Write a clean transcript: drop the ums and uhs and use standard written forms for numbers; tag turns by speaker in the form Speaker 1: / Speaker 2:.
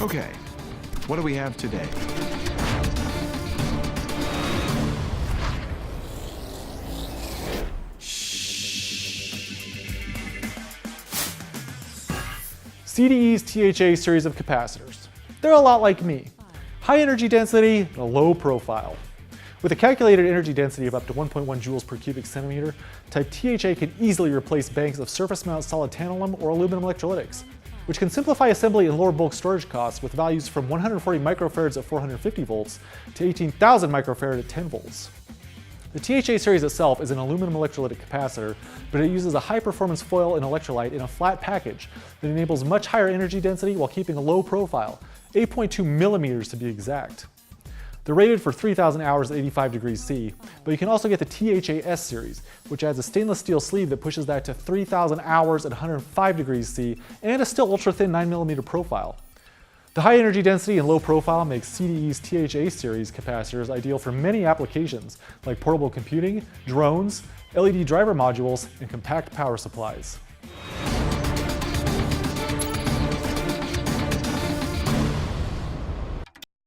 Speaker 1: Okay, what do we have today?
Speaker 2: CDE's THA series of capacitors. They're a lot like me. High energy density and a low profile. With a calculated energy density of up to 1.1 joules per cubic centimeter, type THA can easily replace banks of surface mount solid tantalum or aluminum electrolytics, which can simplify assembly and lower bulk storage costs with values from 140 microfarads at 450 volts to 18,000 microfarad at 10 volts. The THA series itself is an aluminum electrolytic capacitor, but it uses a high-performance foil and electrolyte in a flat package that enables much higher energy density while keeping a low profile, 8.2 millimeters to be exact. They're rated for 3,000 hours at 85 degrees C, but you can also get the THA-S series, which adds a stainless steel sleeve that pushes that to 3,000 hours at 105 degrees C and a still ultra-thin 9mm profile. The high energy density and low profile makes CDE's THA series capacitors ideal for many applications like portable computing, drones, LED driver modules, and compact power supplies.